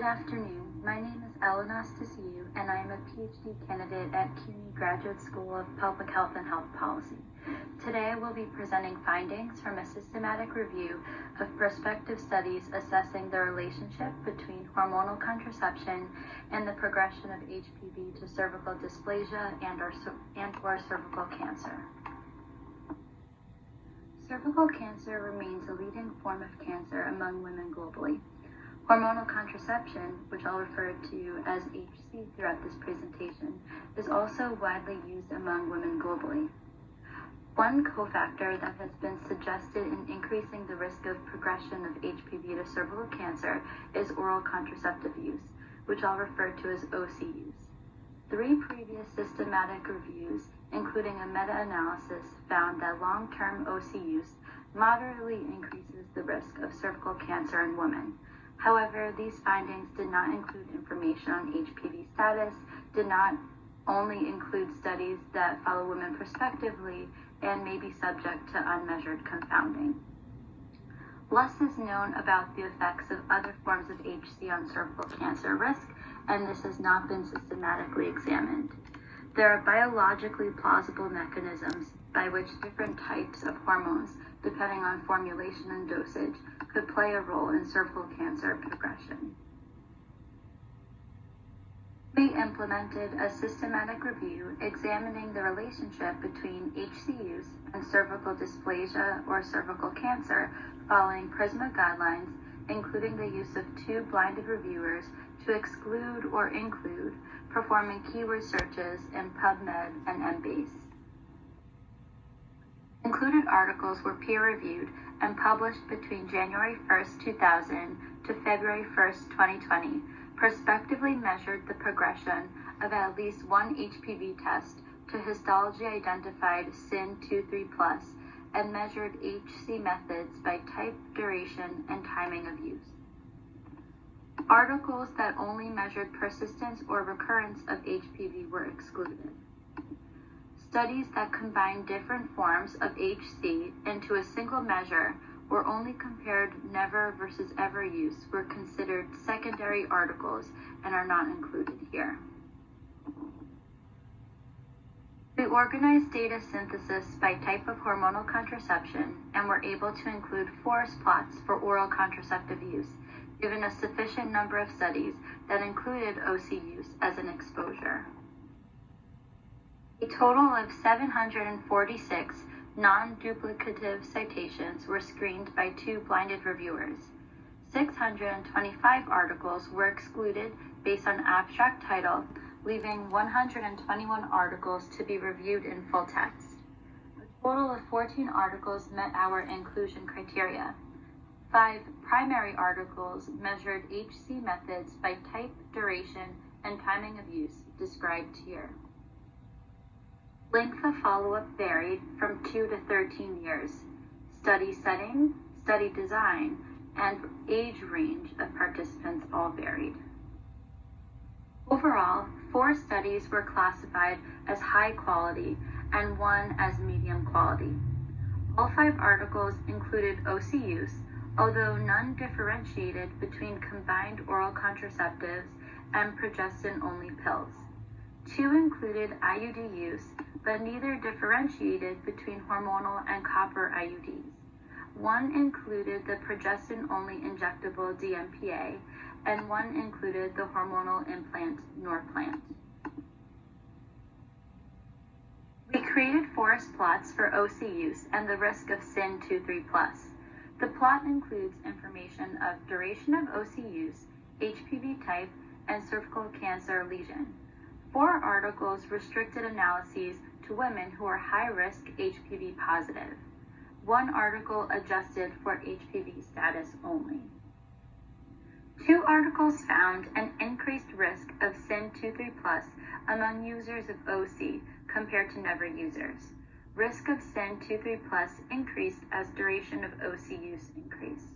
Good afternoon. My name is Elena Stasiou, and I am a PhD candidate at CUNY Graduate School of Public Health and Health Policy. Today I will be presenting findings from a systematic review of prospective studies assessing the relationship between hormonal contraception and the progression of HPV to cervical dysplasia and/or cervical cancer. Cervical cancer remains a leading form of cancer among women globally. Hormonal contraception, which I'll refer to as HC throughout this presentation, is also widely used among women globally. One cofactor that has been suggested in increasing the risk of progression of HPV to cervical cancer is oral contraceptive use, which I'll refer to as OC use. 3 previous systematic reviews, including a meta-analysis, found that long-term OC use moderately increases the risk of cervical cancer in women. However, these findings did not include information on HPV status, did not only include studies that follow women prospectively, and may be subject to unmeasured confounding. Less is known about the effects of other forms of HC on cervical cancer risk, and this has not been systematically examined. There are biologically plausible mechanisms by which different types of hormones, depending on formulation and dosage, could play a role in cervical cancer progression. We implemented a systematic review examining the relationship between HC use and cervical dysplasia or cervical cancer following PRISMA guidelines, including the use of 2 blinded reviewers to exclude or include performing keyword searches in PubMed and Embase. Included articles were peer-reviewed and published between January 1st, 2000 to February 1st, 2020, prospectively measured the progression of at least one HPV test to histology-identified SYN23+, and measured HC methods by type, duration, and timing of use. Articles that only measured persistence or recurrence of HPV were excluded. Studies that combined different forms of HC into a single measure or only compared never versus ever use were considered secondary articles and are not included here. We organized data synthesis by type of hormonal contraception and were able to include forest plots for oral contraceptive use, given a sufficient number of studies that included OC use as an exposure. A total of 746 non-duplicative citations were screened by 2 blinded reviewers. 625 articles were excluded based on abstract title, leaving 121 articles to be reviewed in full text. A total of 14 articles met our inclusion criteria. 5 primary articles measured HC methods by type, duration, and timing of use, described here. Length of follow-up varied from 2 to 13 years. Study setting, study design, and age range of participants all varied. Overall, 4 studies were classified as high quality and 1 as medium quality. All 5 articles included OC use, although none differentiated between combined oral contraceptives and progestin-only pills. 2 included IUD use, but neither differentiated between hormonal and copper IUDs. 1 included the progestin-only injectable DMPA, and 1 included the hormonal implant Norplant. We created forest plots for OC use and the risk of SYN23+. The plot includes information of duration of OC use, HPV type, and cervical cancer lesion. 4 articles restricted analyses to women who are high-risk HPV positive. 1 article adjusted for HPV status only. 2 articles found an increased risk of SYN23+ among users of OC compared to never users. Risk of SYN23+ increased as duration of OC use increased.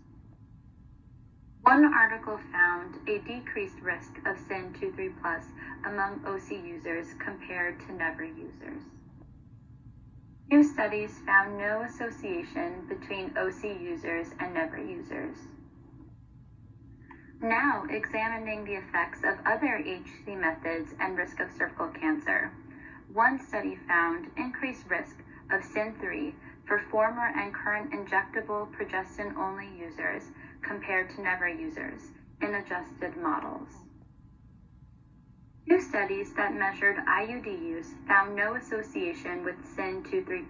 1 article found a decreased risk of SYN23+ among OC users compared to never users. 2 studies found no association between OC users and never users. Now, examining the effects of other HC methods and risk of cervical cancer. One study found increased risk of SIN3 for former and current injectable progestin-only users compared to never users in adjusted models. Two studies that measured IUD use found no association with SIN23+.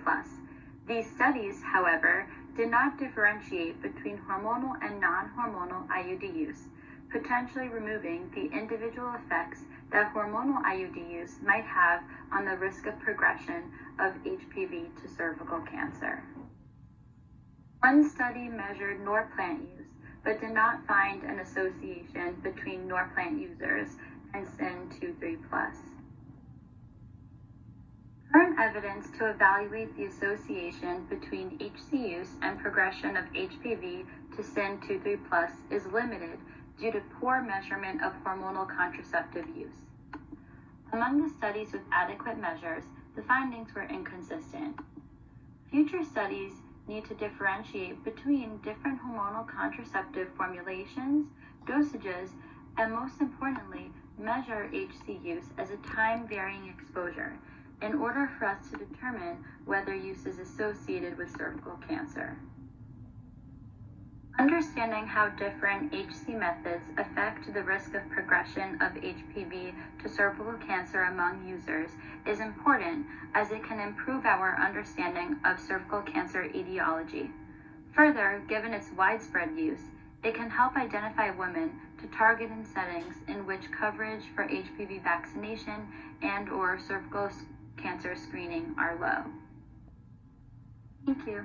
These studies, however, did not differentiate between hormonal and non-hormonal IUD use, potentially removing the individual effects that hormonal IUD use might have on the risk of progression of HPV to cervical cancer. One study measured Norplant use, but did not find an association between Norplant users and SIN23+. Current evidence to evaluate the association between HC use and progression of HPV to SIN23+ is limited due to poor measurement of hormonal contraceptive use. Among the studies with adequate measures, the findings were inconsistent. Future studies need to differentiate between different hormonal contraceptive formulations, dosages, and most importantly, measure HC use as a time-varying exposure in order for us to determine whether use is associated with cervical cancer. Understanding how different HC methods affect the risk of progression of HPV to cervical cancer among users is important, as it can improve our understanding of cervical cancer etiology. Further, given its widespread use, it can help identify women to target in settings in which coverage for HPV vaccination and/or cervical cancer screening are low. Thank you.